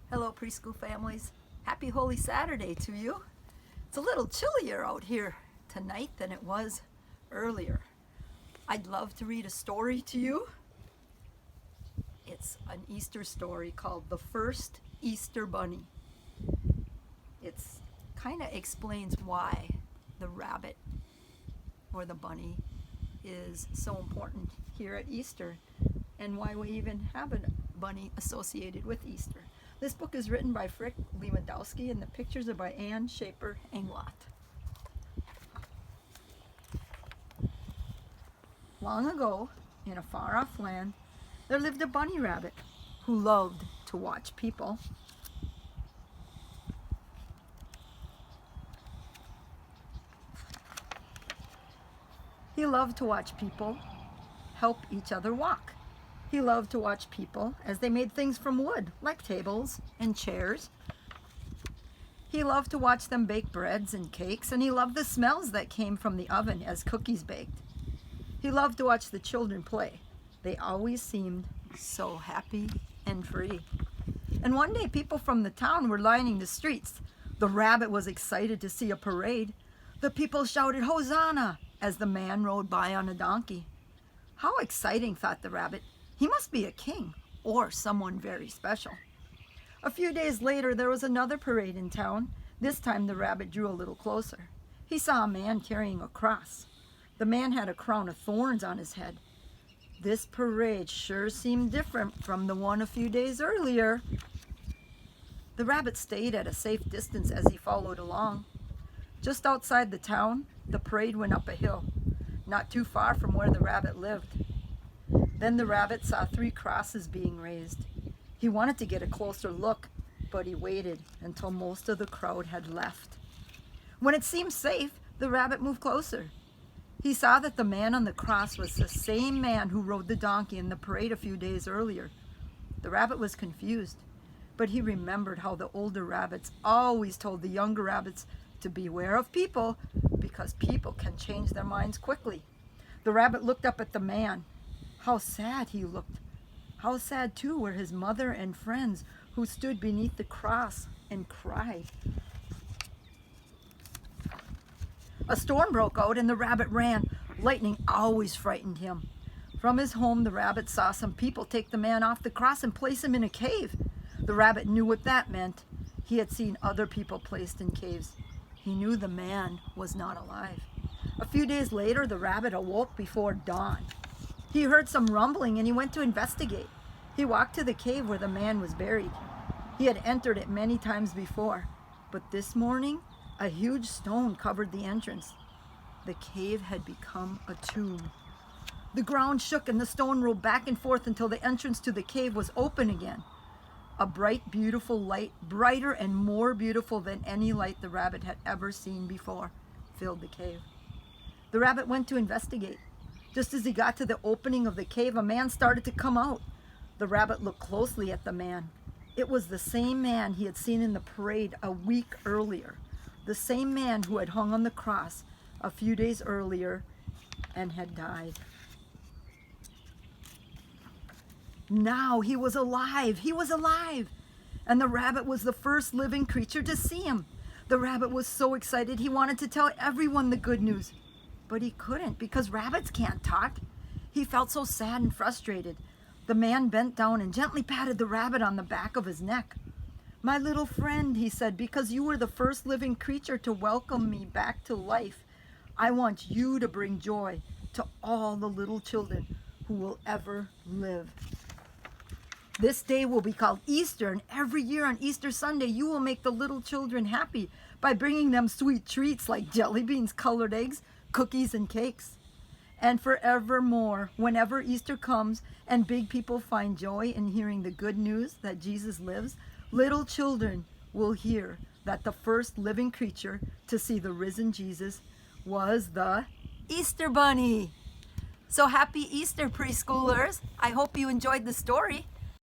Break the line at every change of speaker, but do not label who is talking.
Hello preschool families. Happy Holy Saturday to you. It's a little chillier out here tonight than it was earlier. I'd love to read a story to you. It's an Easter story called The First Easter Bunny. It's kind of explains why the rabbit or the bunny is so important here at Easter and why we even have a bunny associated with Easter. This book is written by Frick Lewandowski and the pictures are by Anne Shaper Englot. Long ago, in a far-off land, there lived a bunny rabbit who loved to watch people. He loved to watch people help each other walk. He loved to watch people as they made things from wood, like tables and chairs. He loved to watch them bake breads and cakes, and he loved the smells that came from the oven as cookies baked. He loved to watch the children play. They always seemed so happy and free. And one day people from the town were lining the streets. The rabbit was excited to see a parade. The people shouted, "Hosanna!" as the man rode by on a donkey. How exciting, thought the rabbit. He must be a king or someone very special. A few days later, there was another parade in town. This time the rabbit drew a little closer. He saw a man carrying a cross. The man had a crown of thorns on his head. This parade sure seemed different from the one a few days earlier. The rabbit stayed at a safe distance as he followed along. Just outside the town, the parade went up a hill, not too far from where the rabbit lived. Then the rabbit saw 3 crosses being raised. He wanted to get a closer look, but he waited until most of the crowd had left. When it seemed safe, the rabbit moved closer. He saw that the man on the cross was the same man who rode the donkey in the parade a few days earlier. The rabbit was confused, but he remembered how the older rabbits always told the younger rabbits to beware of people because people can change their minds quickly. The rabbit looked up at the man. How sad he looked. How sad too were his mother and friends who stood beneath the cross and cried. A storm broke out and the rabbit ran. Lightning always frightened him. From his home, the rabbit saw some people take the man off the cross and place him in a cave. The rabbit knew what that meant. He had seen other people placed in caves. He knew the man was not alive. A few days later, the rabbit awoke before dawn. He heard some rumbling and he went to investigate. He walked to the cave where the man was buried. He had entered it many times before, but this morning, a huge stone covered the entrance. The cave had become a tomb. The ground shook and the stone rolled back and forth until the entrance to the cave was open again. A bright, beautiful light, brighter and more beautiful than any light the rabbit had ever seen before, filled the cave. The rabbit went to investigate. Just as he got to the opening of the cave, a man started to come out. The rabbit looked closely at the man. It was the same man he had seen in the parade a week earlier. The same man who had hung on the cross a few days earlier and had died. Now he was alive. He was alive. And the rabbit was the first living creature to see him. The rabbit was so excited he wanted to tell everyone the good news. But he couldn't because rabbits can't talk. He felt so sad and frustrated. The man bent down and gently patted the rabbit on the back of his neck. "My little friend," he said, "because you were the first living creature to welcome me back to life, I want you to bring joy to all the little children who will ever live. This day will be called Easter, and every year on Easter Sunday, you will make the little children happy by bringing them sweet treats like jelly beans, colored eggs, cookies, and cakes. And forevermore, whenever Easter comes and big people find joy in hearing the good news that Jesus lives, little children will hear that the first living creature to see the risen Jesus was the Easter Bunny." So happy Easter, preschoolers. I hope you enjoyed the story.